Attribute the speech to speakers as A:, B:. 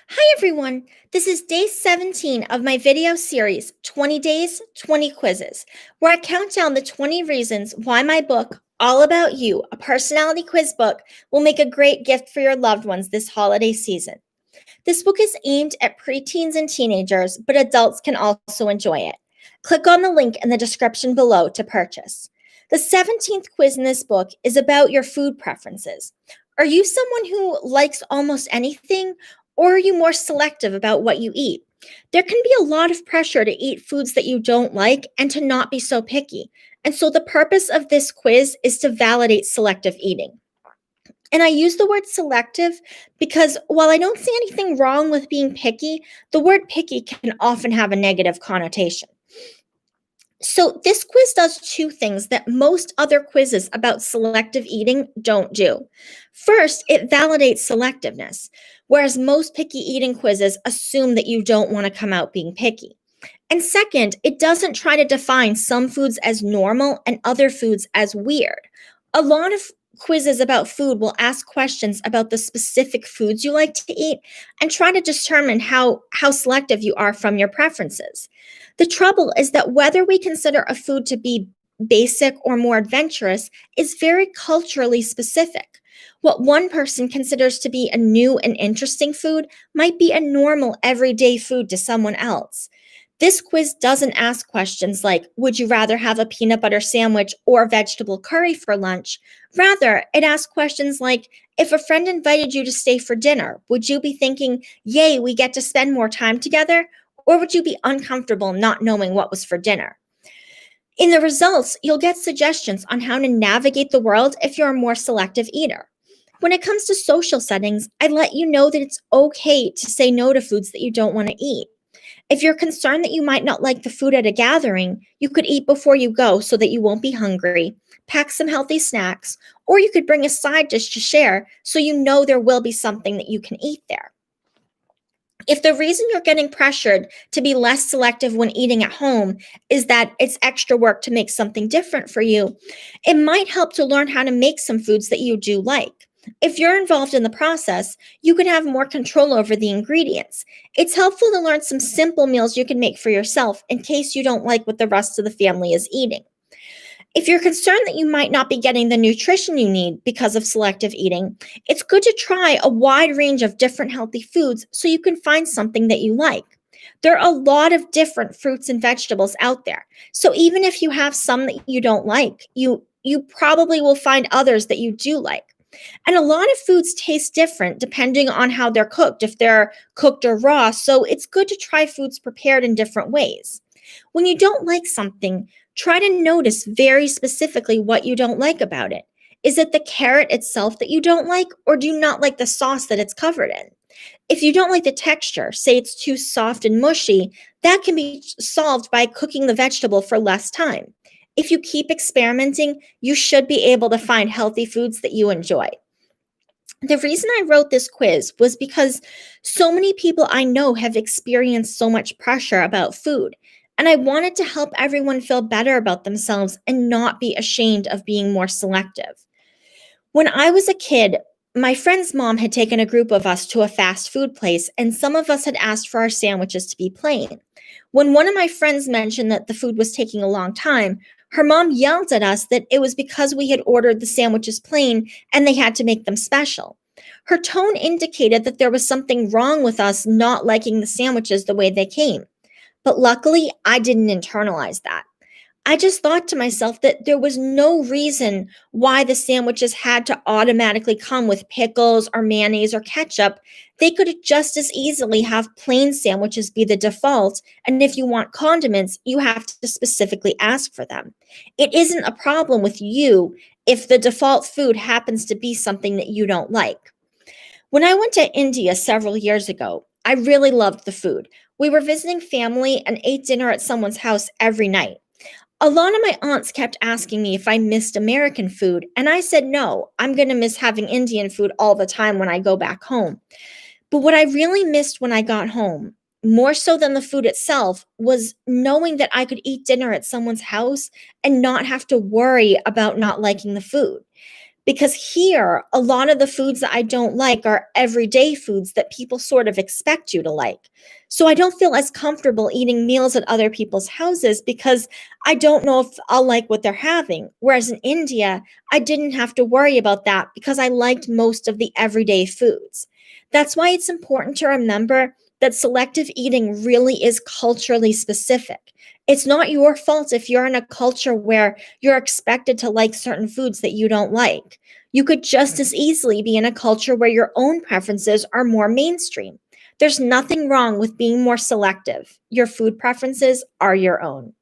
A: Hi everyone, this is day 17 of my video series 20 Days, 20 Quizzes, where I count down the 20 reasons why my book, All About You, a personality quiz book, will make a great gift for your loved ones this holiday season. This book is aimed at preteens and teenagers, but adults can also enjoy it. Click on the link in the description below to purchase. The 17th quiz in this book is about your food preferences. Are you someone who likes almost anything, or are you more selective about what you eat? There can be a lot of pressure to eat foods that you don't like and to not be so picky. And so the purpose of this quiz is to validate selective eating. And I use the word selective because while I don't see anything wrong with being picky, the word picky can often have a negative connotation. So, this quiz does two things that most other quizzes about selective eating don't do. First, it validates selectiveness, whereas most picky eating quizzes assume that you don't want to come out being picky. And second, it doesn't try to define some foods as normal and other foods as weird. A lot of quizzes about food will ask questions about the specific foods you like to eat and try to determine how selective you are from your preferences. The trouble is that whether we consider a food to be basic or more adventurous is very culturally specific. What one person considers to be a new and interesting food might be a normal everyday food to someone else. This quiz doesn't ask questions like, would you rather have a peanut butter sandwich or vegetable curry for lunch? Rather, it asks questions like, if a friend invited you to stay for dinner, would you be thinking, yay, we get to spend more time together? Or would you be uncomfortable not knowing what was for dinner? In the results, you'll get suggestions on how to navigate the world if you're a more selective eater. When it comes to social settings, I let you know that it's okay to say no to foods that you don't want to eat. If you're concerned that you might not like the food at a gathering, you could eat before you go so that you won't be hungry, pack some healthy snacks, or you could bring a side dish to share so you know there will be something that you can eat there. If the reason you're getting pressured to be less selective when eating at home is that it's extra work to make something different for you, it might help to learn how to make some foods that you do like. If you're involved in the process, you can have more control over the ingredients. It's helpful to learn some simple meals you can make for yourself in case you don't like what the rest of the family is eating. If you're concerned that you might not be getting the nutrition you need because of selective eating, it's good to try a wide range of different healthy foods so you can find something that you like. There are a lot of different fruits and vegetables out there. So even if you have some that you don't like, you probably will find others that you do like. And a lot of foods taste different depending on how they're cooked, if they're cooked or raw, so it's good to try foods prepared in different ways. When you don't like something, try to notice very specifically what you don't like about it. Is it the carrot itself that you don't like, or do you not like the sauce that it's covered in? If you don't like the texture, say it's too soft and mushy, that can be solved by cooking the vegetable for less time. If you keep experimenting, you should be able to find healthy foods that you enjoy. The reason I wrote this quiz was because so many people I know have experienced so much pressure about food, and I wanted to help everyone feel better about themselves and not be ashamed of being more selective. When I was a kid, my friend's mom had taken a group of us to a fast food place, and some of us had asked for our sandwiches to be plain. When one of my friends mentioned that the food was taking a long time, her mom yelled at us that it was because we had ordered the sandwiches plain and they had to make them special. Her tone indicated that there was something wrong with us not liking the sandwiches the way they came. But luckily, I didn't internalize that. I just thought to myself that there was no reason why the sandwiches had to automatically come with pickles or mayonnaise or ketchup. They could just as easily have plain sandwiches be the default, and if you want condiments, you have to specifically ask for them. It isn't a problem with you if the default food happens to be something that you don't like. When I went to India several years ago, I really loved the food. We were visiting family and ate dinner at someone's house every night. A lot of my aunts kept asking me if I missed American food, and I said no, I'm going to miss having Indian food all the time when I go back home. But what I really missed when I got home, more so than the food itself, was knowing that I could eat dinner at someone's house and not have to worry about not liking the food. Because here, a lot of the foods that I don't like are everyday foods that people sort of expect you to like. So I don't feel as comfortable eating meals at other people's houses because I don't know if I'll like what they're having. Whereas in India, I didn't have to worry about that because I liked most of the everyday foods. That's why it's important to remember that selective eating really is culturally specific. It's not your fault if you're in a culture where you're expected to like certain foods that you don't like. You could just as easily be in a culture where your own preferences are more mainstream. There's nothing wrong with being more selective. Your food preferences are your own.